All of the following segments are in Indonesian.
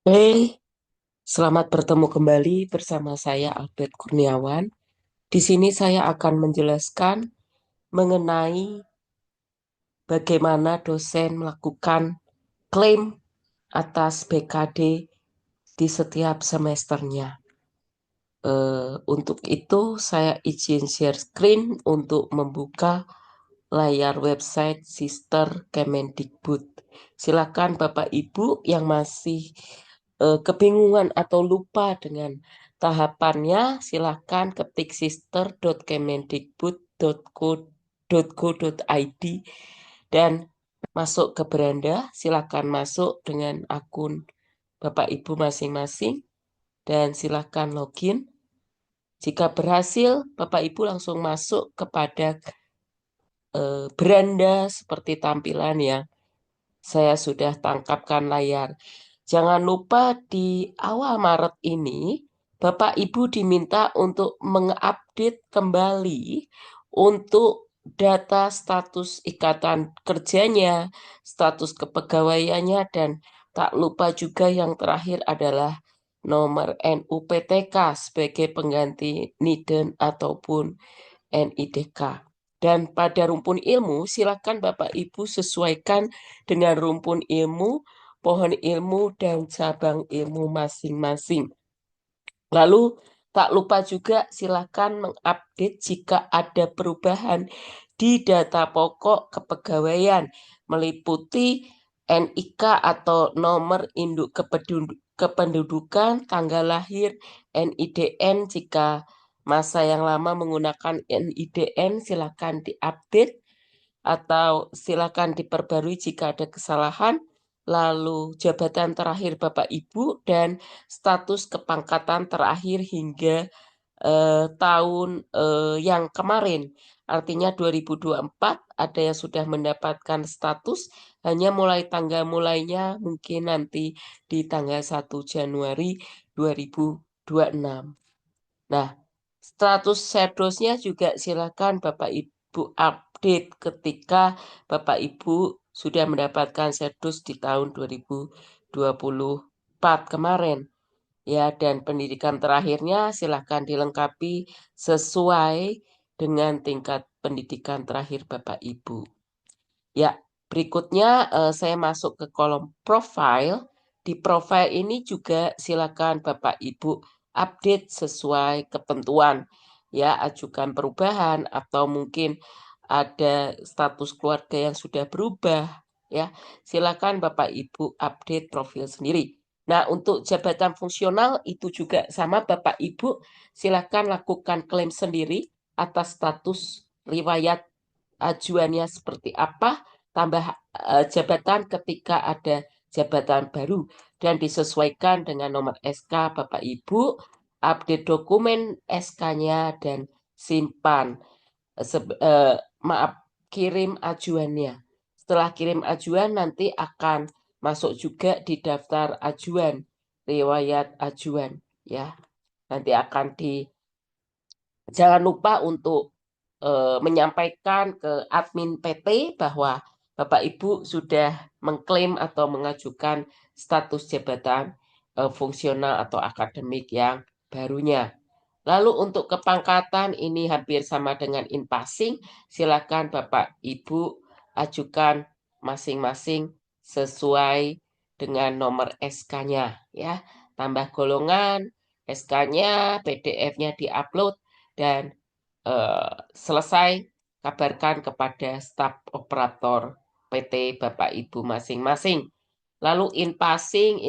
Hei, selamat bertemu kembali bersama saya Albert Kurniawan. Di sini saya akan menjelaskan mengenai bagaimana dosen melakukan klaim atas BKD di setiap semesternya. Untuk itu saya izin share screen untuk membuka layar website Sister Kemendikbud. Silakan Bapak Ibu yang masih kebingungan atau lupa dengan tahapannya, silakan ketik sister.kemendikbud.go.id dan masuk ke beranda. Silakan masuk dengan akun Bapak Ibu masing-masing dan silakan login. Jika berhasil, Bapak Ibu langsung masuk kepada beranda seperti tampilan yang saya sudah tangkapkan layar. Jangan lupa di awal Maret ini, Bapak Ibu diminta untuk mengupdate kembali untuk data status ikatan kerjanya, status kepegawaiannya, dan tak lupa juga yang terakhir adalah nomor NUPTK sebagai pengganti NIDEN ataupun NIDK. Dan pada rumpun ilmu, silakan Bapak Ibu sesuaikan dengan rumpun ilmu, pohon ilmu, dan cabang ilmu masing-masing. Lalu, tak lupa juga silakan mengupdate jika ada perubahan di data pokok kepegawaian, meliputi NIK atau nomor induk kependudukan, tanggal lahir, NIDN jika masa yang lama menggunakan NIDN, silakan diupdate atau silakan diperbarui jika ada kesalahan. Lalu jabatan terakhir Bapak Ibu dan status kepangkatan terakhir hingga tahun yang kemarin. Artinya 2024 ada yang sudah mendapatkan status hanya mulai tanggal mulainya mungkin nanti di tanggal 1 Januari 2026. Nah, status serdosnya juga silakan Bapak Ibu update ketika Bapak Ibu sudah mendapatkan serdus di tahun 2024 kemarin. Ya, dan pendidikan terakhirnya silakan dilengkapi sesuai dengan tingkat pendidikan terakhir Bapak Ibu. Ya, berikutnya saya masuk ke kolom profile. Di profile ini juga silakan Bapak Ibu update sesuai ketentuan. Ya, ajukan perubahan atau mungkin ada status keluarga yang sudah berubah. Ya, silakan Bapak Ibu update profil sendiri. Nah, untuk jabatan fungsional itu juga sama Bapak Ibu, silakan lakukan klaim sendiri atas status riwayat ajuannya seperti apa, tambah jabatan ketika ada jabatan baru dan disesuaikan dengan nomor SK Bapak Ibu, update dokumen SK-nya dan simpan. Maaf, kirim ajuannya. Setelah kirim ajuan nanti akan masuk juga di daftar ajuan, riwayat ajuan ya. Nanti akan di Jangan lupa untuk menyampaikan ke admin PT bahwa Bapak Ibu sudah mengklaim atau mengajukan status jabatan fungsional atau akademik yang barunya. Lalu untuk kepangkatan ini hampir sama dengan in passing, silakan Bapak Ibu ajukan masing-masing sesuai dengan nomor SK-nya ya. Tambah golongan, SK-nya, PDF-nya diupload dan selesai kabarkan kepada staf operator PT Bapak Ibu masing-masing. Lalu in passing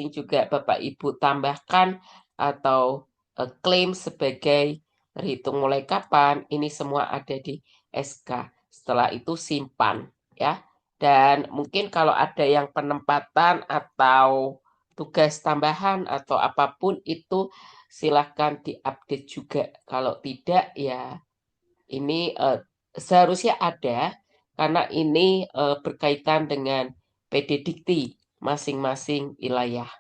juga Bapak Ibu tambahkan atau klaim sebagai terhitung mulai kapan, ini semua ada di SK. Setelah itu simpan ya. Dan mungkin kalau ada yang penempatan atau tugas tambahan atau apapun itu silahkan diupdate juga. Kalau tidak ya ini seharusnya ada karena ini berkaitan dengan PD Dikti masing-masing wilayah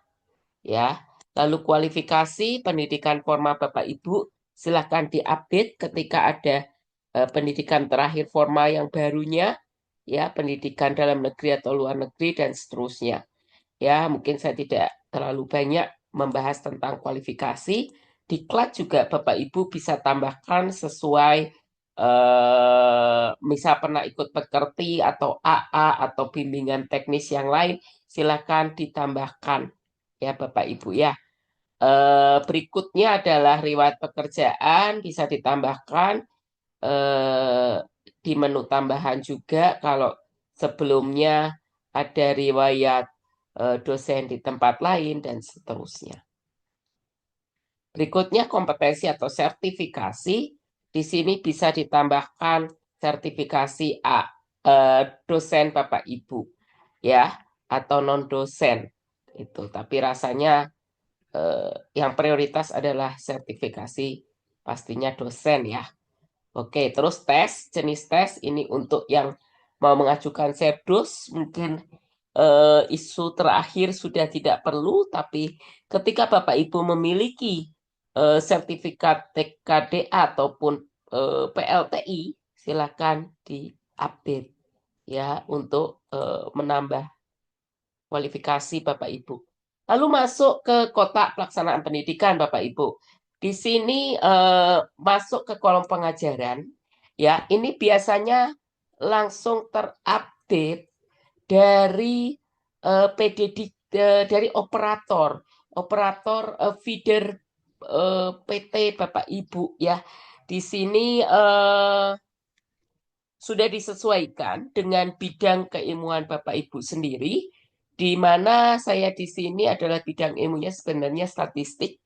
ya. Lalu kualifikasi pendidikan formal Bapak Ibu silahkan diupdate ketika ada pendidikan terakhir formal yang barunya ya, pendidikan dalam negeri atau luar negeri dan seterusnya. Ya, mungkin saya tidak terlalu banyak membahas tentang kualifikasi. Diklat juga Bapak Ibu bisa tambahkan sesuai misal pernah ikut pekerti atau AA atau bimbingan teknis yang lain, silakan ditambahkan ya Bapak Ibu ya. Berikutnya adalah riwayat pekerjaan bisa ditambahkan di menu tambahan juga kalau sebelumnya ada riwayat dosen di tempat lain dan seterusnya. Berikutnya kompetensi atau sertifikasi. Di sini bisa ditambahkan sertifikasi A, dosen Bapak Ibu ya atau non dosen itu. Tapi rasanya yang prioritas adalah sertifikasi pastinya dosen ya. Oke, terus tes, jenis tes ini untuk yang mau mengajukan Serdos mungkin isu terakhir sudah tidak perlu, tapi ketika Bapak Ibu memiliki sertifikat TKDA ataupun PLTI, silakan diupdate ya untuk menambah kualifikasi Bapak Ibu. Lalu masuk ke kotak pelaksanaan pendidikan Bapak Ibu. Di sini masuk ke kolom pengajaran, ya ini biasanya langsung terupdate dari PDD dari operator feeder PT Bapak Ibu ya. Di sini sudah disesuaikan dengan bidang keilmuan Bapak Ibu sendiri, di mana saya di sini adalah bidang ilmunya sebenarnya statistik,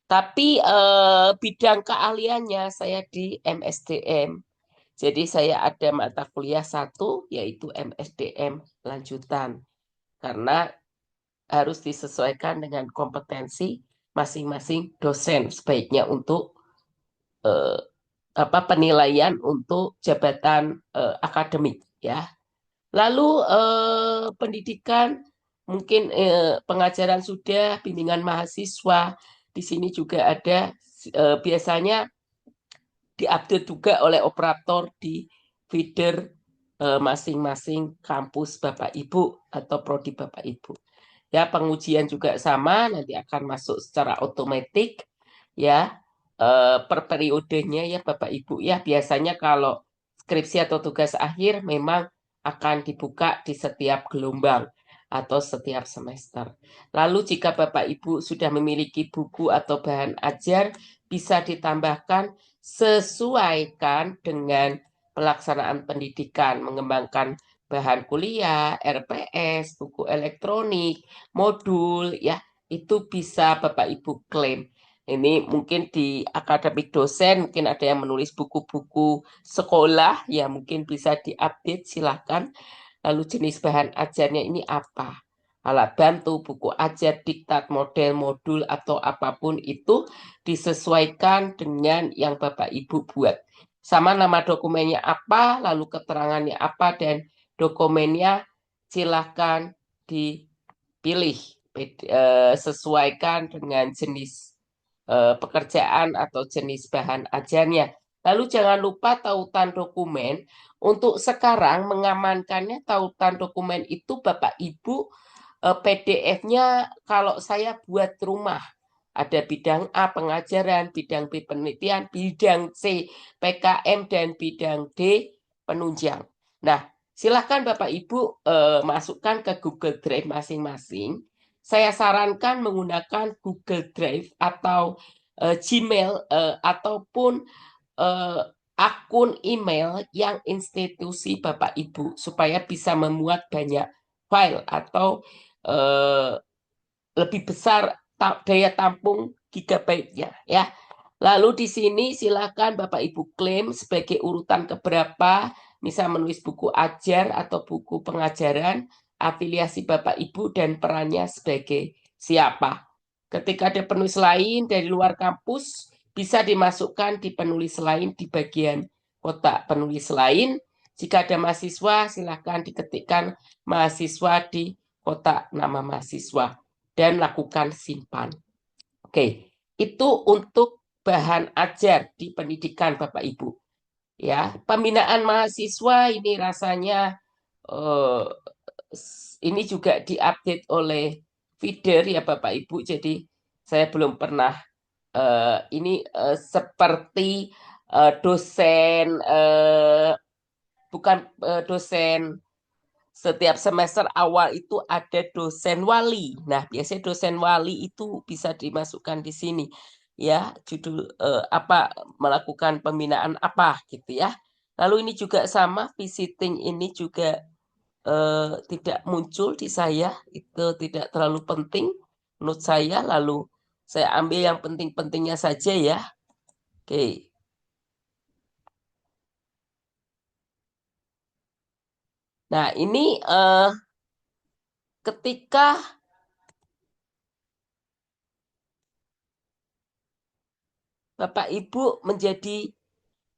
tapi bidang keahliannya saya di MSDM. Jadi saya ada mata kuliah satu yaitu MSDM lanjutan, karena harus disesuaikan dengan kompetensi masing-masing dosen sebaiknya untuk eh, penilaian untuk jabatan akademik ya. Lalu pendidikan mungkin pengajaran sudah, bimbingan mahasiswa di sini juga ada biasanya diupdate juga oleh operator di feeder masing-masing kampus Bapak Ibu atau prodi Bapak Ibu. Ya, pengujian juga sama, nanti akan masuk secara otomatis ya per periodenya ya Bapak Ibu ya. Biasanya kalau skripsi atau tugas akhir memang akan dibuka di setiap gelombang atau setiap semester. Lalu jika Bapak Ibu sudah memiliki buku atau bahan ajar, bisa ditambahkan sesuaikan dengan pelaksanaan pendidikan, mengembangkan bahan kuliah, RPS, buku elektronik, modul, ya itu bisa Bapak Ibu klaim. Ini mungkin di akademik dosen, mungkin ada yang menulis buku-buku sekolah, ya mungkin bisa diupdate, silahkan. Lalu jenis bahan ajarnya ini apa? Alat bantu, buku ajar, diktat, model, modul, atau apapun itu disesuaikan dengan yang Bapak Ibu buat. Sama nama dokumennya apa, lalu keterangannya apa, dan dokumennya silahkan dipilih. Sesuaikan dengan jenis pekerjaan atau jenis bahan ajarnya. Lalu jangan lupa tautan dokumen. Untuk sekarang mengamankannya tautan dokumen itu Bapak Ibu PDF-nya kalau saya buat rumah. Ada bidang A pengajaran, bidang B penelitian, bidang C PKM, dan bidang D penunjang. Nah, silahkan Bapak Ibu masukkan ke Google Drive masing-masing. Saya sarankan menggunakan Google Drive atau Gmail ataupun eh, akun email yang institusi Bapak Ibu supaya bisa memuat banyak file atau eh, lebih besar daya tampung gigabyte-nya ya. Lalu di sini silakan Bapak Ibu klaim sebagai urutan keberapa, misal menulis buku ajar atau buku pengajaran, afiliasi Bapak Ibu dan perannya sebagai siapa. Ketika ada penulis lain dari luar kampus, bisa dimasukkan di penulis lain di bagian kotak penulis lain. Jika ada mahasiswa, silakan diketikkan mahasiswa di kotak nama mahasiswa dan lakukan simpan. Oke, itu untuk bahan ajar di pendidikan Bapak Ibu. Ya, pembinaan mahasiswa ini rasanya ini juga diupdate oleh feeder ya Bapak Ibu. Jadi saya belum pernah ini seperti dosen bukan dosen. Setiap semester awal itu ada dosen wali. Nah, biasanya dosen wali itu bisa dimasukkan di sini. Ya, judul apa melakukan pembinaan apa gitu ya. Lalu ini juga sama visiting ini juga tidak muncul di saya, itu tidak terlalu penting menurut saya. Lalu saya ambil yang penting-pentingnya saja ya. Oke. Nah, ini ketika Bapak Ibu menjadi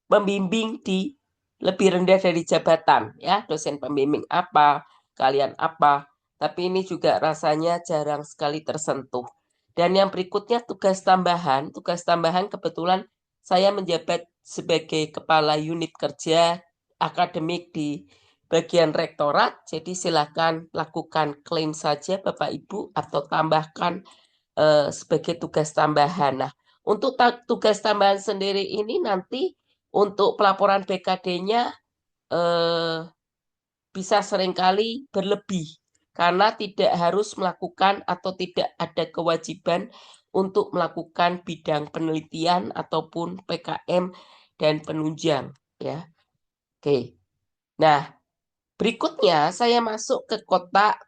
pembimbing di lebih rendah dari jabatan ya, dosen pembimbing apa, kalian apa. Tapi ini juga rasanya jarang sekali tersentuh. Dan yang berikutnya tugas tambahan kebetulan saya menjabat sebagai kepala unit kerja akademik di bagian rektorat, jadi silakan lakukan klaim saja Bapak Ibu atau tambahkan sebagai tugas tambahan. Nah, untuk tugas tambahan sendiri ini nanti untuk pelaporan BKD-nya eh, bisa seringkali berlebih karena tidak harus melakukan atau tidak ada kewajiban untuk melakukan bidang penelitian ataupun PKM dan penunjang ya. Oke. Nah, berikutnya, saya masuk ke kotak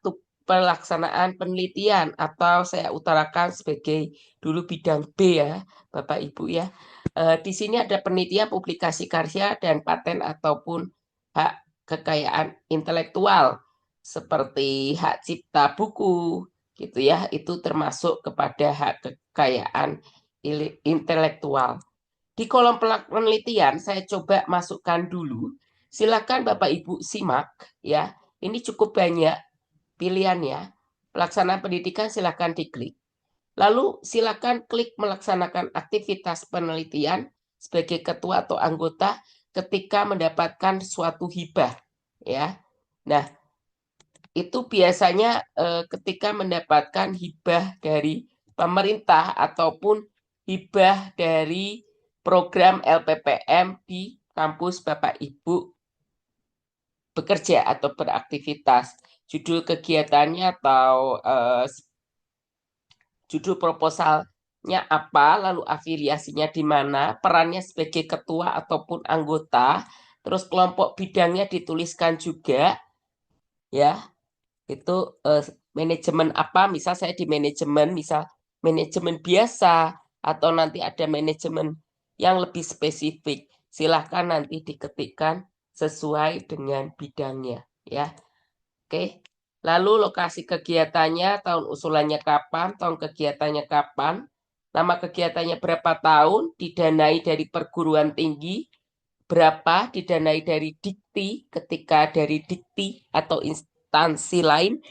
pelaksanaan penelitian atau saya utarakan sebagai dulu bidang B ya, Bapak Ibu ya. Di sini ada penelitian, publikasi karya dan paten ataupun hak kekayaan intelektual seperti hak cipta buku gitu ya. Itu termasuk kepada hak kekayaan intelektual. Di kolom penelitian saya coba masukkan dulu. Silakan Bapak Ibu simak ya. Ini cukup banyak pilihannya. Pelaksanaan pendidikan silakan diklik. Lalu silakan klik melaksanakan aktivitas penelitian sebagai ketua atau anggota ketika mendapatkan suatu hibah ya. Nah, itu biasanya ketika mendapatkan hibah dari pemerintah ataupun hibah dari program LPPM di kampus Bapak Ibu bekerja atau beraktivitas. Judul kegiatannya atau judul proposalnya apa, lalu afiliasinya di mana, perannya sebagai ketua ataupun anggota, terus kelompok bidangnya dituliskan juga ya. Itu eh, manajemen apa, misal saya di manajemen, misal manajemen biasa atau nanti ada manajemen yang lebih spesifik, silahkan nanti diketikkan sesuai dengan bidangnya ya. Oke, lalu lokasi kegiatannya, tahun usulannya kapan, tahun kegiatannya kapan, nama kegiatannya berapa tahun, didanai dari perguruan tinggi berapa, didanai dari dikti, ketika dari dikti atau instansi lain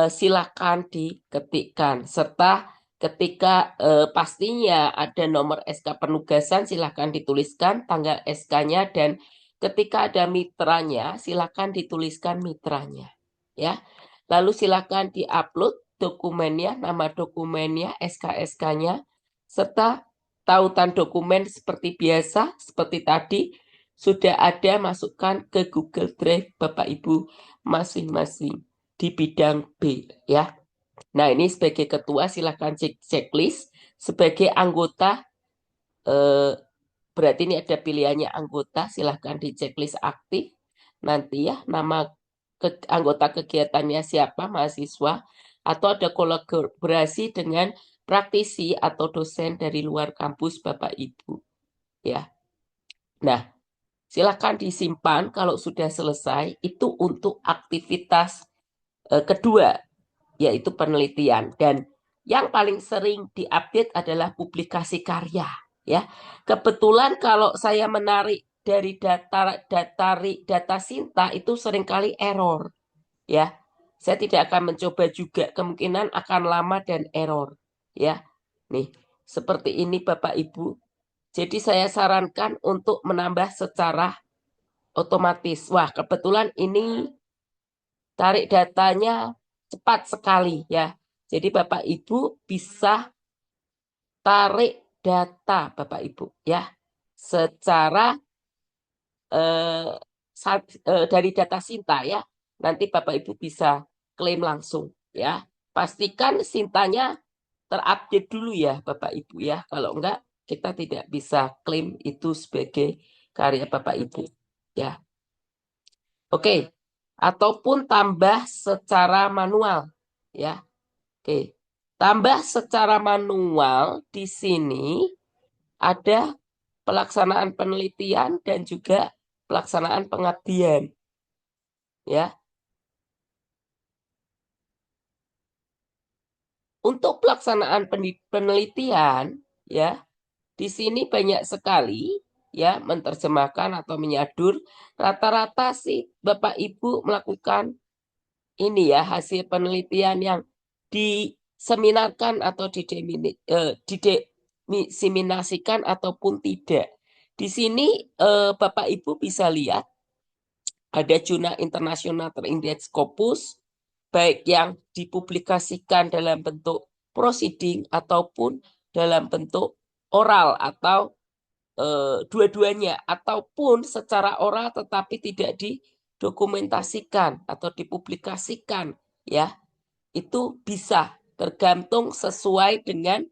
silakan diketikkan. Serta ketika pastinya ada nomor SK penugasan, silakan dituliskan tanggal SK-nya dan ketika ada mitranya, silakan dituliskan mitranya. Ya, lalu silakan diupload dokumennya, nama dokumennya, SK-SK-nya, serta tautan dokumen seperti biasa, seperti tadi sudah ada masukkan ke Google Drive Bapak Ibu masing-masing di bidang B ya. Nah, ini sebagai ketua silakan cek checklist. Sebagai anggota eh, berarti ini ada pilihannya anggota, silahkan di checklist aktif. Nanti ya nama anggota kegiatannya siapa, mahasiswa, atau ada kolaborasi dengan praktisi atau dosen dari luar kampus Bapak Ibu. Ya, nah silahkan disimpan kalau sudah selesai. Itu untuk aktivitas kedua, yaitu penelitian. Dan yang paling sering diupdate adalah publikasi karya. Ya, kebetulan kalau saya menarik dari data Sinta itu seringkali error. Ya, saya tidak akan mencoba juga, kemungkinan akan lama dan error. Ya, nih seperti ini Bapak Ibu. Jadi saya sarankan untuk menambah secara otomatis. Wah, kebetulan ini tarik datanya cepat sekali ya. Jadi Bapak Ibu bisa tarik data Bapak Ibu ya secara dari data Sinta ya. Nanti Bapak Ibu bisa klaim langsung ya. Pastikan Sintanya terupdate dulu ya Bapak Ibu ya. Kalau enggak kita tidak bisa klaim itu sebagai karya Bapak Ibu ya. Oke. Ataupun tambah secara manual ya. Oke. Tambah secara manual di sini ada pelaksanaan penelitian dan juga pelaksanaan pengabdian ya. Untuk pelaksanaan penelitian ya, di sini banyak sekali ya menerjemahkan atau menyadur. Rata-rata sih Bapak Ibu melakukan ini ya hasil penelitian yang diseminarkan atau diseminasikan ataupun tidak. Di sini Bapak Ibu bisa lihat ada jurnal internasional terindeks Scopus, baik yang dipublikasikan dalam bentuk proceeding ataupun dalam bentuk oral atau dua-duanya, ataupun secara oral tetapi tidak didokumentasikan atau dipublikasikan, ya itu bisa tergantung sesuai dengan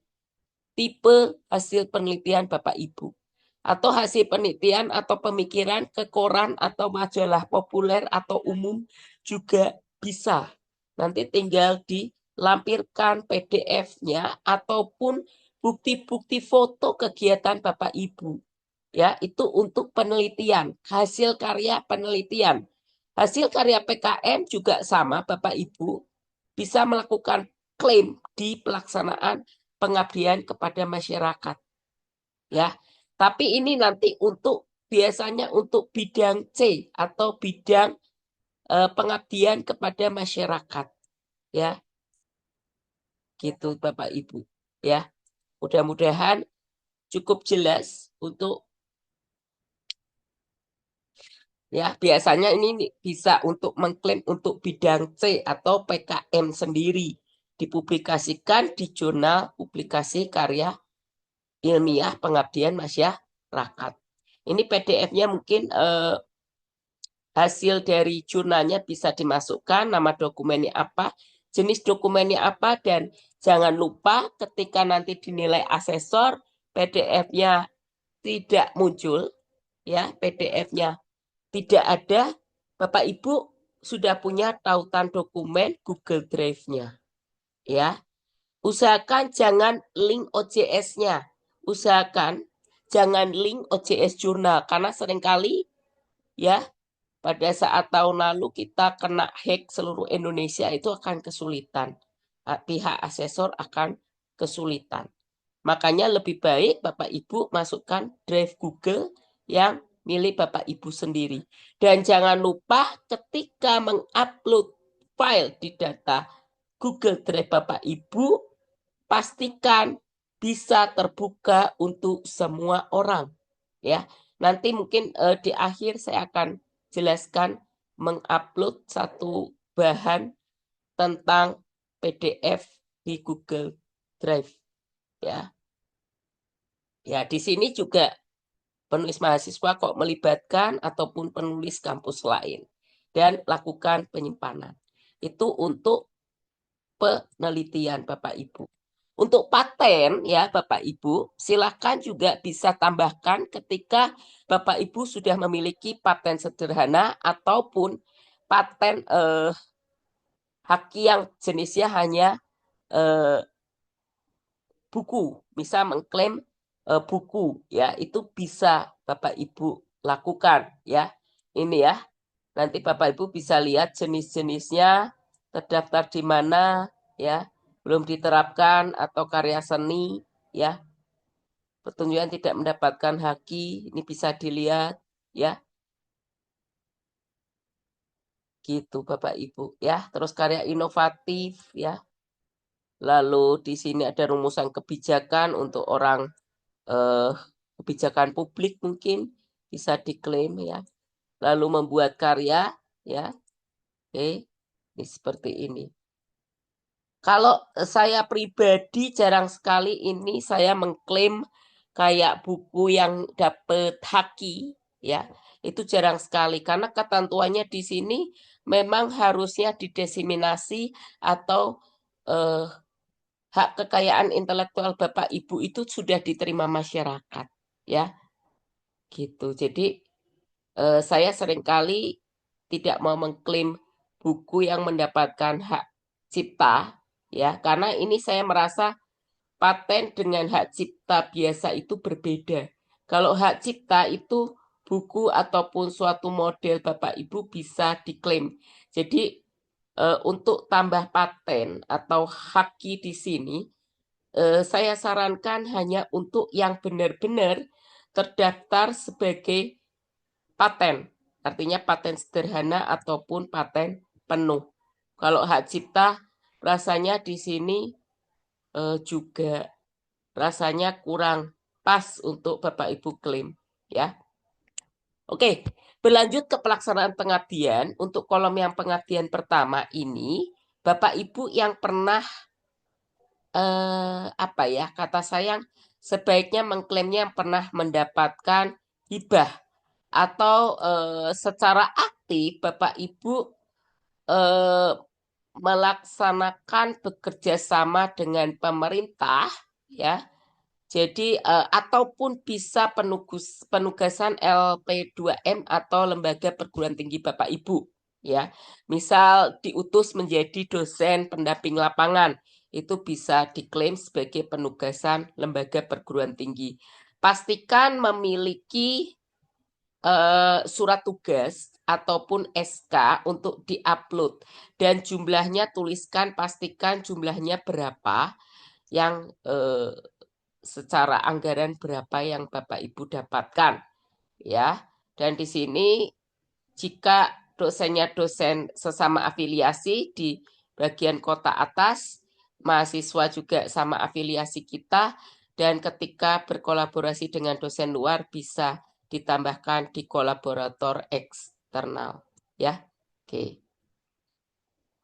tipe hasil penelitian Bapak Ibu. Atau hasil penelitian atau pemikiran ke koran atau majalah populer atau umum juga bisa. Nanti tinggal dilampirkan PDF-nya ataupun bukti-bukti foto kegiatan Bapak Ibu. Ya, itu untuk penelitian, hasil karya penelitian. Hasil karya PKM juga sama Bapak Ibu bisa melakukan klaim di pelaksanaan pengabdian kepada masyarakat ya. Tapi ini nanti untuk biasanya untuk bidang C atau bidang pengabdian kepada masyarakat ya. Gitu Bapak Ibu ya. Mudah-mudahan cukup jelas untuk ya. Biasanya ini bisa untuk mengklaim untuk bidang C atau PKM sendiri dipublikasikan di jurnal publikasi karya ilmiah pengabdian masyarakat. Ini PDF-nya mungkin hasil dari jurnalnya bisa dimasukkan, nama dokumennya apa, jenis dokumennya apa, dan jangan lupa ketika nanti dinilai asesor, PDF-nya tidak muncul, ya PDF-nya tidak ada, Bapak Ibu sudah punya tautan dokumen Google Drive-nya, ya. Usahakan jangan link OJS-nya. Usahakan jangan link OJS jurnal karena seringkali ya pada saat tahun lalu kita kena hack seluruh Indonesia itu akan kesulitan. Pihak asesor akan kesulitan. Makanya lebih baik Bapak Ibu masukkan drive Google yang milik Bapak Ibu sendiri. Dan jangan lupa ketika mengupload file di data Google Drive Bapak Ibu, pastikan bisa terbuka untuk semua orang. Ya, nanti mungkin di akhir saya akan jelaskan mengupload satu bahan tentang PDF di Google Drive. Ya, ya di sini juga penulis mahasiswa kok melibatkan ataupun penulis kampus lain dan lakukan penyimpanan. Itu untuk penelitian Bapak Ibu. Untuk paten ya Bapak Ibu, silakan juga bisa tambahkan ketika Bapak Ibu sudah memiliki paten sederhana ataupun paten haki yang jenisnya hanya eh, buku, bisa mengklaim buku ya, itu bisa Bapak Ibu lakukan ya. Ini ya. Nanti Bapak Ibu bisa lihat jenis-jenisnya terdaftar di mana ya, belum diterapkan atau karya seni ya. Pertunjukan tidak mendapatkan haki, ini bisa dilihat ya. Gitu Bapak Ibu ya. Terus karya inovatif ya. Lalu di sini ada rumusan kebijakan untuk orang eh, kebijakan publik mungkin bisa diklaim ya. Lalu membuat karya ya. Oke. Ini seperti ini. Kalau saya pribadi jarang sekali ini saya mengklaim kayak buku yang dapet haki, ya. Itu jarang sekali karena ketentuannya di sini memang harusnya didiseminasi atau eh, hak kekayaan intelektual Bapak Ibu itu sudah diterima masyarakat, ya. Gitu. Jadi saya seringkali tidak mau mengklaim buku yang mendapatkan hak cipta, ya, karena ini saya merasa paten dengan hak cipta biasa itu berbeda. Kalau hak cipta itu buku ataupun suatu model Bapak Ibu bisa diklaim. Jadi untuk tambah paten atau haki di sini, saya sarankan hanya untuk yang benar-benar terdaftar sebagai paten, artinya paten sederhana ataupun paten penuh. Kalau hak cipta, rasanya di sini juga rasanya kurang pas untuk Bapak Ibu klaim, ya. Oke, berlanjut ke pelaksanaan pengabdian. Untuk kolom yang pengabdian pertama ini, Bapak Ibu yang pernah apa ya, kata sayang sebaiknya mengklaimnya yang pernah mendapatkan hibah atau secara aktif Bapak Ibu eh, melaksanakan bekerja sama dengan pemerintah, ya. Jadi ataupun bisa penugasan LP2M atau Lembaga Perguruan Tinggi Bapak Ibu, ya. Misal diutus menjadi dosen pendamping lapangan, itu bisa diklaim sebagai penugasan Lembaga Perguruan Tinggi. Pastikan memiliki surat tugas ataupun SK untuk diupload dan jumlahnya tuliskan, pastikan jumlahnya berapa yang secara anggaran berapa yang Bapak Ibu dapatkan, ya. Dan di sini jika dosennya dosen sesama afiliasi di bagian kota atas, mahasiswa juga sama afiliasi kita, dan ketika berkolaborasi dengan dosen luar bisa ditambahkan di kolaborator eksternal, ya. Oke.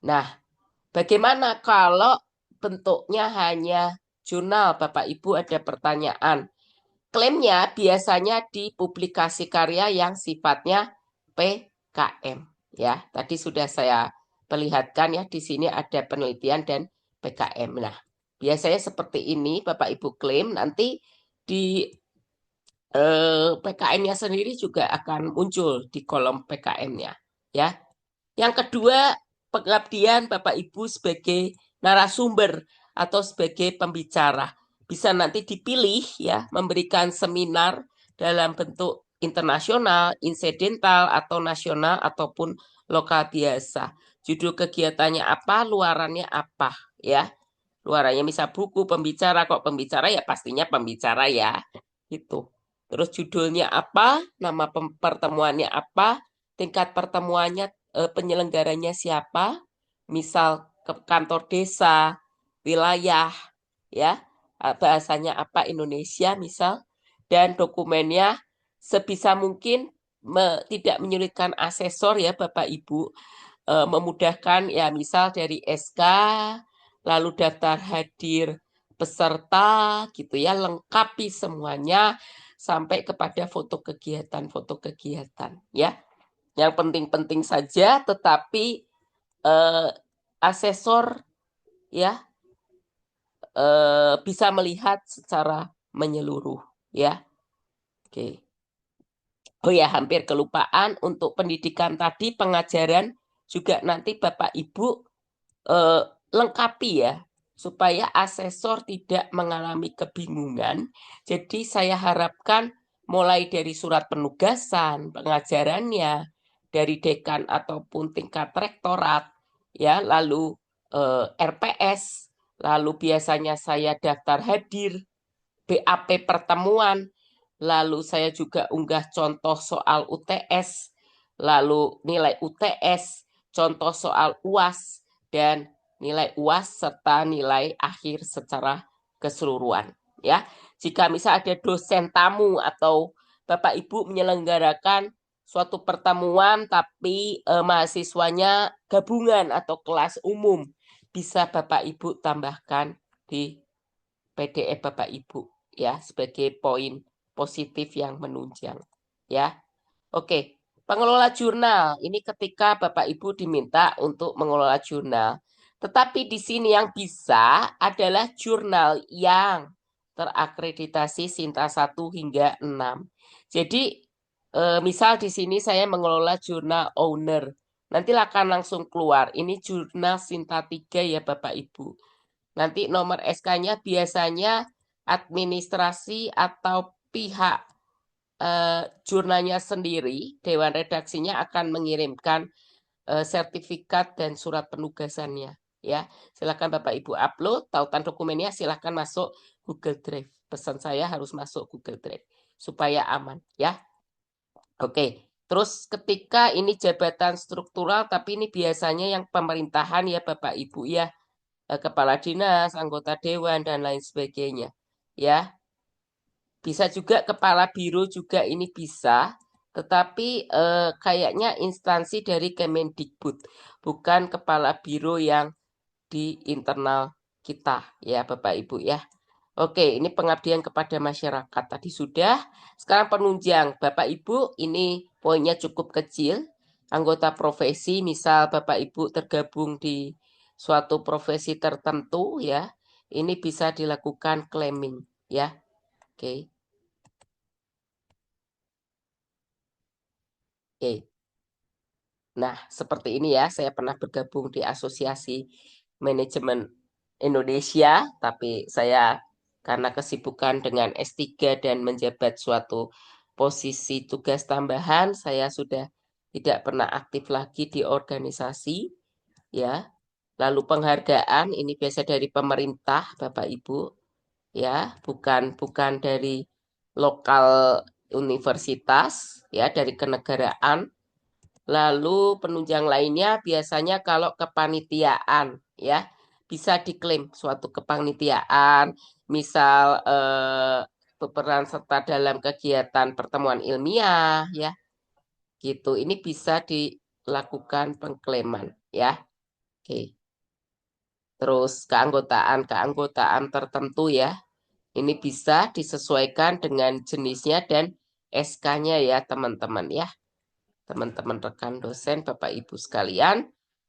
Nah, bagaimana kalau bentuknya hanya jurnal, Bapak Ibu ada pertanyaan? Klaimnya biasanya di publikasi karya yang sifatnya PKM, ya. Tadi sudah saya perlihatkan, ya, di sini ada penelitian dan PKM. Nah, biasanya seperti ini Bapak Ibu klaim, nanti di PKM-nya sendiri juga akan muncul di kolom PKM-nya, ya. Yang kedua, pengabdian Bapak Ibu sebagai narasumber atau sebagai pembicara. Bisa nanti dipilih, ya, memberikan seminar dalam bentuk internasional, insidental, atau nasional, ataupun lokal biasa. Judul kegiatannya apa, luarannya apa, ya. Luarannya misal buku, pembicara, kok pembicara ya pastinya pembicara, ya. Gitu. Terus judulnya apa, nama pertemuannya apa, tingkat pertemuannya, penyelenggaranya siapa, misal ke kantor desa, wilayah, ya, bahasanya apa Indonesia misal, dan dokumennya sebisa mungkin tidak menyulitkan asesor, ya Bapak Ibu, memudahkan, ya, misal dari SK, lalu daftar hadir peserta, gitu ya, lengkapi semuanya sampai kepada foto kegiatan, ya. Yang penting-penting saja, tetapi eh, asesor, ya, bisa melihat secara menyeluruh, ya. Oke. Oh ya, hampir kelupaan untuk pendidikan tadi, pengajaran juga nanti Bapak Ibu eh, lengkapi, ya, supaya asesor tidak mengalami kebingungan. Jadi saya harapkan mulai dari surat penugasan, pengajarannya, dari dekan ataupun tingkat rektorat, ya, lalu RPS, lalu biasanya saya daftar hadir, BAP pertemuan, lalu saya juga unggah contoh soal UTS, lalu nilai UTS, contoh soal UAS, dan nilai UAS serta nilai akhir secara keseluruhan, ya. Jika misal ada dosen tamu atau Bapak Ibu menyelenggarakan suatu pertemuan tapi mahasiswanya gabungan atau kelas umum, bisa Bapak Ibu tambahkan di PDF Bapak Ibu ya sebagai poin positif yang menunjang ya. Oke, pengelola jurnal ini ketika Bapak Ibu diminta untuk mengelola jurnal. Tetapi di sini yang bisa adalah jurnal yang terakreditasi Sinta 1 hingga 6. Jadi misal di sini saya mengelola jurnal owner. Nanti akan langsung keluar. Ini jurnal Sinta 3 ya Bapak Ibu. Nanti nomor SK-nya biasanya administrasi atau pihak jurnalnya sendiri, Dewan Redaksinya akan mengirimkan sertifikat dan surat penugasannya. Ya, silakan Bapak Ibu upload, tautan dokumennya silakan masuk Google Drive. Pesan saya harus masuk Google Drive supaya aman, ya. Oke, terus ketika ini jabatan struktural, tapi ini biasanya yang pemerintahan ya Bapak Ibu ya, kepala dinas, anggota dewan dan lain sebagainya. Ya, bisa juga kepala biro juga ini bisa, tetapi kayaknya instansi dari Kemendikbud, bukan kepala biro yang di internal kita ya Bapak Ibu ya. Oke, ini pengabdian kepada masyarakat tadi sudah. Sekarang penunjang Bapak Ibu, ini poinnya cukup kecil. Anggota profesi, misal Bapak Ibu tergabung di suatu profesi tertentu ya, ini bisa dilakukan claiming ya. Oke. Oke. Nah, seperti ini ya, saya pernah bergabung di Asosiasi Manajemen Indonesia, tapi saya karena kesibukan dengan S3 dan menjabat suatu posisi tugas tambahan, saya sudah tidak pernah aktif lagi di organisasi, ya. Lalu penghargaan ini biasa dari pemerintah, Bapak Ibu, ya, bukan bukan dari lokal universitas, ya, dari kenegaraan. Lalu penunjang lainnya biasanya kalau kepanitiaan ya bisa diklaim suatu kepanitiaan, misal berperan serta dalam kegiatan pertemuan ilmiah ya gitu. Ini bisa dilakukan pengklaiman ya. Oke. Terus keanggotaan tertentu ya. Ini bisa disesuaikan dengan jenisnya dan SK-nya ya teman-teman ya. Teman-teman rekan dosen, Bapak Ibu sekalian,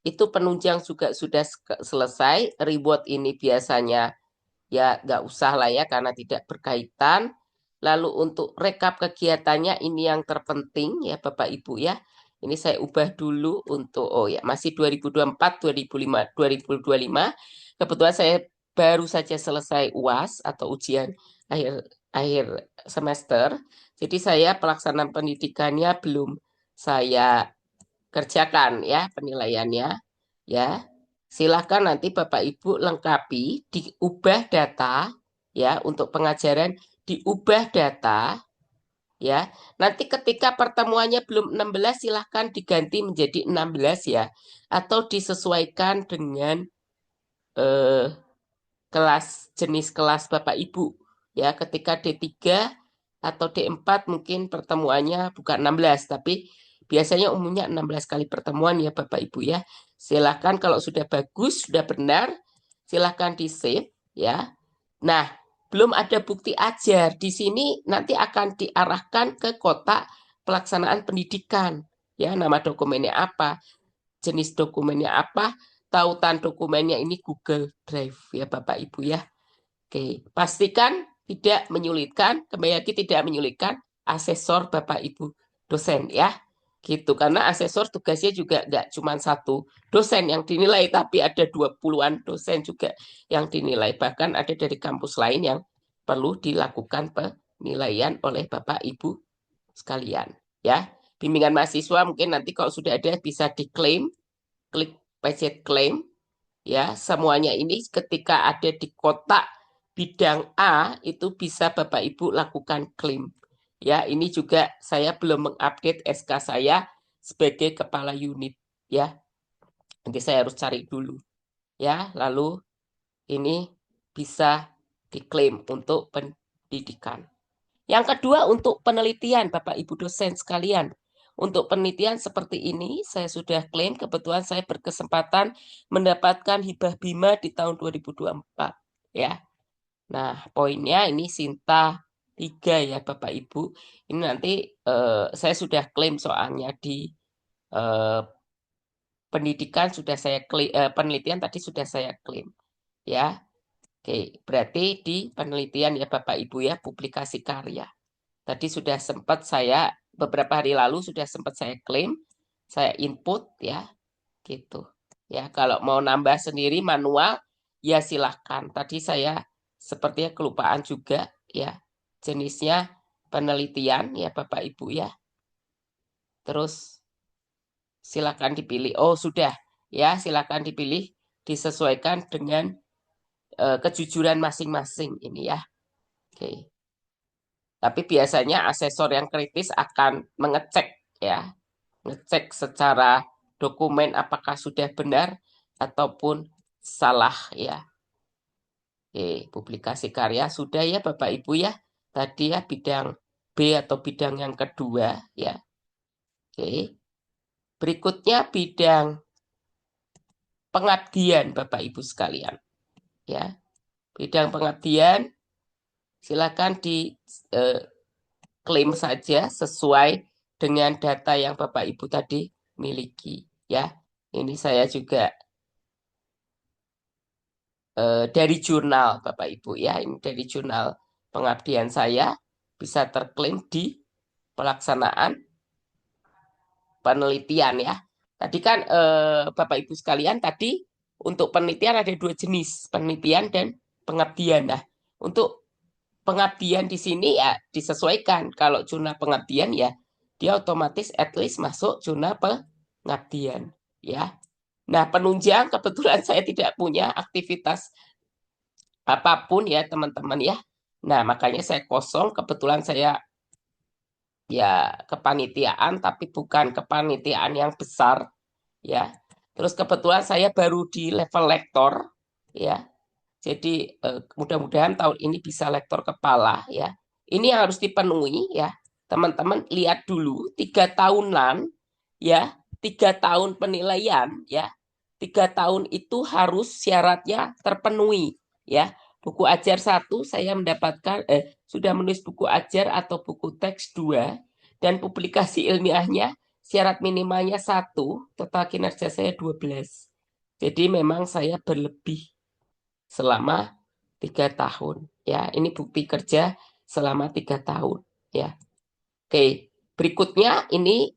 itu penunjang juga sudah selesai. Reward ini biasanya ya nggak usah lah ya karena tidak berkaitan. Lalu untuk rekap kegiatannya ini yang terpenting ya Bapak Ibu ya. Ini saya ubah dulu untuk oh ya masih 2024, 2005, 2025. Kebetulan saya baru saja selesai UAS atau ujian akhir akhir semester. Jadi saya pelaksanaan pendidikannya belum saya kerjakan ya penilaiannya ya. Silahkan nanti Bapak Ibu lengkapi, diubah data ya untuk pengajaran, diubah data ya. Nanti ketika pertemuannya belum 16 silahkan diganti menjadi 16 ya. Atau disesuaikan dengan eh, kelas jenis kelas Bapak Ibu ya. Ketika D3 atau D4 mungkin pertemuannya bukan 16 tapi biasanya umumnya 16 kali pertemuan ya Bapak Ibu ya. Silahkan kalau sudah bagus, sudah benar, silahkan di-save ya. Nah, belum ada bukti ajar. Di sini nanti akan diarahkan ke kotak pelaksanaan pendidikan. Ya, nama dokumennya apa, jenis dokumennya apa, tautan dokumennya ini Google Drive ya Bapak Ibu ya. Oke, pastikan tidak menyulitkan, kembali lagi tidak menyulitkan asesor Bapak Ibu dosen ya. Gitu, karena asesor tugasnya juga nggak cuma satu dosen yang dinilai, tapi ada 20-an dosen juga yang dinilai. Bahkan ada dari kampus lain yang perlu dilakukan penilaian oleh Bapak Ibu sekalian. Ya, bimbingan mahasiswa mungkin nanti kalau sudah ada bisa diklaim, klik pencet claim ya semuanya ini ketika ada di kotak bidang A itu bisa Bapak Ibu lakukan klaim ya ini juga saya belum mengupdate SK saya sebagai kepala unit ya nanti saya harus cari dulu ya lalu ini bisa diklaim untuk pendidikan yang kedua untuk penelitian Bapak Ibu dosen sekalian untuk penelitian seperti ini saya sudah klaim, kebetulan saya berkesempatan mendapatkan hibah Bima di tahun 2024 ya. Nah, poinnya ini Sinta 3 ya Bapak Ibu. Ini nanti saya sudah klaim soalnya di eh, pendidikan sudah saya klaim, penelitian tadi sudah saya klaim ya. Oke, berarti di penelitian ya Bapak Ibu ya, publikasi karya. Tadi sudah sempat saya beberapa hari lalu sudah sempat saya klaim, saya input ya, gitu. Ya, kalau mau nambah sendiri manual ya silahkan. Tadi saya sepertinya kelupaan juga ya. Jenisnya penelitian ya Bapak Ibu ya. Terus silakan dipilih. Oh, sudah. Ya, silakan dipilih disesuaikan dengan kejujuran masing-masing ini ya. Oke. Tapi biasanya asesor yang kritis akan mengecek ya, ngecek secara dokumen apakah sudah benar ataupun salah ya. Oke, publikasi karya sudah ya Bapak Ibu ya. Tadi ya bidang B atau bidang yang kedua ya. Oke. Berikutnya bidang pengabdian Bapak Ibu sekalian ya. Bidang pengabdian silakan di eh, klaim saja sesuai dengan data yang Bapak Ibu tadi miliki ya. Ini saya juga dari jurnal Bapak Ibu ya. Ini dari jurnal pengabdian saya bisa terklaim di pelaksanaan penelitian ya. Tadi kan Bapak Ibu sekalian tadi untuk penelitian ada dua jenis, penelitian dan pengabdian. Nah, untuk pengabdian di sini ya disesuaikan. Kalau jurnal pengabdian ya dia otomatis at least masuk jurnal pengabdian ya. Nah, penunjang kebetulan saya tidak punya aktivitas apapun ya teman-teman ya. Nah, makanya saya kosong. Kebetulan saya ya kepanitiaan tapi bukan kepanitiaan yang besar ya. Terus kebetulan saya baru di level lektor ya. Jadi mudah-mudahan tahun ini bisa lektor kepala ya. Ini yang harus dipenuhi ya. Teman-teman lihat dulu 3 tahunan ya, 3 tahun penilaian ya. 3 tahun itu harus syaratnya terpenuhi ya. Buku ajar 1 saya mendapatkan sudah menulis buku ajar atau buku teks 2 dan publikasi ilmiahnya syarat minimalnya 1, total kinerja saya 12. Jadi memang saya berlebih selama 3 tahun. Ya, ini bukti kerja selama 3 tahun. Ya, oke. Berikutnya ini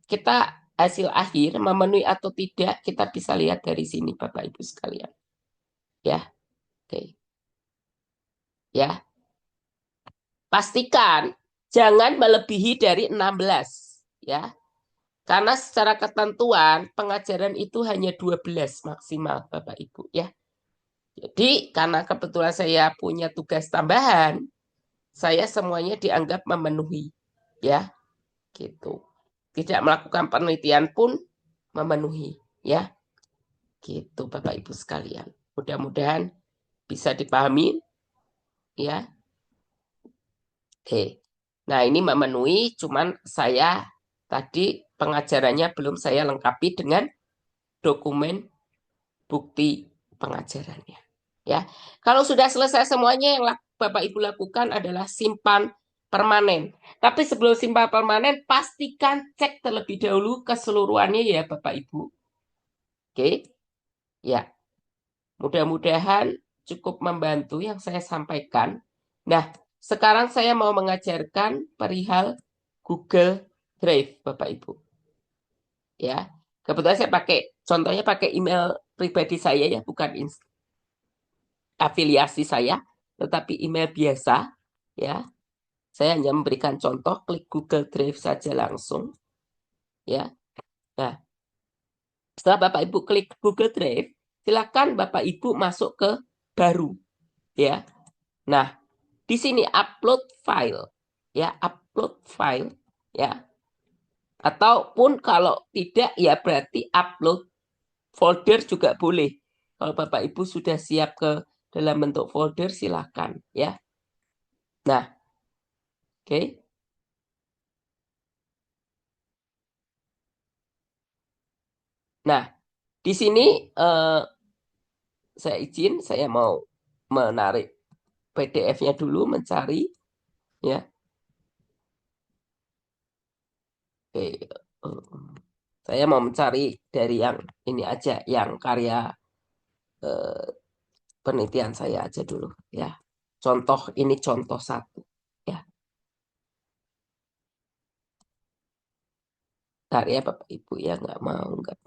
kita hasil akhir memenuhi atau tidak kita bisa lihat dari sini Bapak Ibu sekalian. Ya, oke. Ya, pastikan jangan melebihi dari 16. Ya, karena secara ketentuan pengajaran itu hanya 12 maksimal Bapak Ibu. Ya, jadi karena kebetulan saya punya tugas tambahan, saya semuanya dianggap memenuhi ya gitu, tidak melakukan penelitian pun memenuhi ya gitu Bapak Ibu sekalian, mudah-mudahan bisa dipahami ya. Oke, nah ini memenuhi, cuman saya tadi pengajarannya belum saya lengkapi dengan dokumen bukti pengajarannya ya. Kalau sudah selesai semuanya, yang Bapak Ibu lakukan adalah simpan permanen. Tapi sebelum simpan permanen, pastikan cek terlebih dahulu keseluruhannya ya Bapak Ibu. Oke, ya. Mudah-mudahan cukup membantu yang saya sampaikan. Nah, sekarang saya mau mengajarkan perihal Google Drive Bapak Ibu. Ya, kebetulan saya pakai, contohnya pakai email pribadi saya ya, bukan afiliasi saya, tetapi email biasa ya. Saya hanya memberikan contoh, klik Google Drive saja langsung ya. Nah, setelah Bapak Ibu klik Google Drive, silakan Bapak Ibu masuk ke baru ya. Nah, di sini upload file ya, upload file ya. Ataupun kalau tidak ya berarti upload folder juga boleh. Kalau Bapak Ibu sudah siap ke dalam bentuk folder silakan ya. Nah, oke. Nah, di sini saya izin, saya mau menarik PDF-nya dulu, mencari ya. Oke, saya mau mencari dari yang ini aja, yang karya eh, penelitian saya aja dulu ya. Contoh ini contoh satu ya. Karya Bapak Ibu ya nggak mau nggak.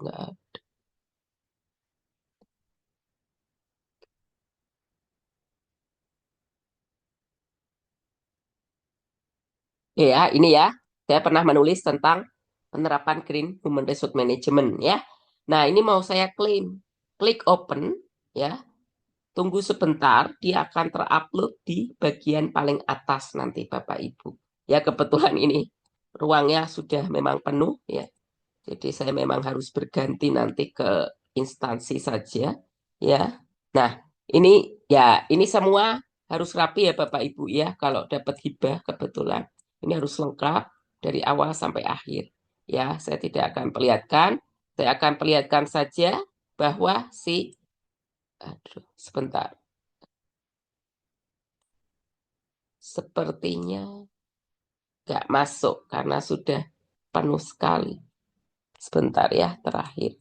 Ya, ini ya. Saya pernah menulis tentang penerapan Green Human Resource Management ya. Nah, ini mau saya klaim. Klik open ya. Tunggu sebentar, dia akan terupload di bagian paling atas nanti Bapak Ibu. Ya, kebetulan ini ruangnya sudah memang penuh ya. Jadi saya memang harus berganti nanti ke instansi saja ya. Nah, ini ini semua harus rapi ya Bapak Ibu ya kalau dapat hibah kebetulan. Ini harus lengkap dari awal sampai akhir. Ya, saya tidak akan perlihatkan. Saya akan perlihatkan saja bahwa aduh, sebentar. Sepertinya nggak masuk karena sudah penuh sekali. Sebentar ya, terakhir.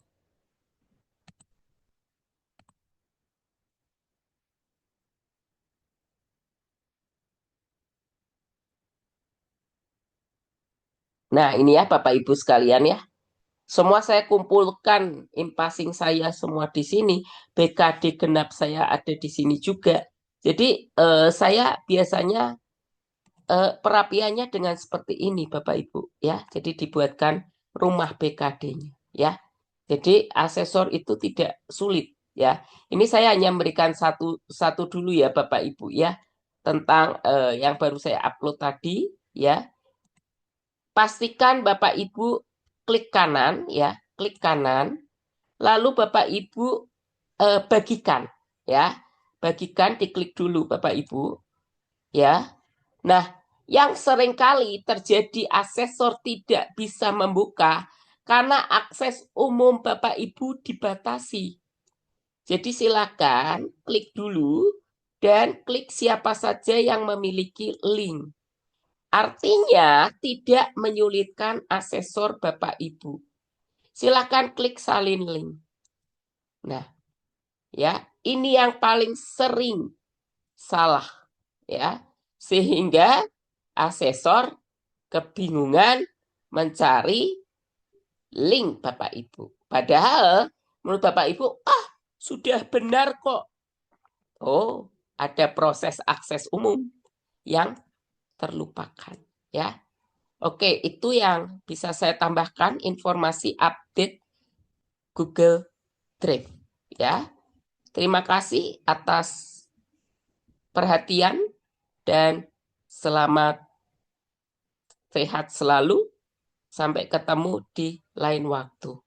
Nah, ini ya Bapak Ibu sekalian ya. Semua saya kumpulkan impasing saya semua di sini. BKD genap saya ada di sini juga. Jadi saya biasanya perapiannya dengan seperti ini Bapak Ibu ya. Jadi dibuatkan rumah BKD-nya ya. Jadi asesor itu tidak sulit ya. Ini saya hanya memberikan satu satu dulu ya Bapak Ibu ya tentang yang baru saya upload tadi ya. Pastikan Bapak Ibu klik kanan ya, klik kanan. Lalu Bapak Ibu bagikan ya. Bagikan diklik dulu Bapak Ibu ya. Nah, yang seringkali terjadi asesor tidak bisa membuka karena akses umum Bapak Ibu dibatasi. Jadi silakan klik dulu dan klik siapa saja yang memiliki link. Artinya tidak menyulitkan asesor Bapak Ibu. Silakan klik salin link. Nah, ya, ini yang paling sering salah ya. Sehingga asesor kebingungan mencari link Bapak Ibu. Padahal menurut Bapak Ibu, sudah benar kok. Oh, ada proses akses umum yang terlupakan ya. Oke, itu yang bisa saya tambahkan informasi update Google Drive ya. Terima kasih atas perhatian dan selamat sehat selalu. Sampai ketemu di lain waktu.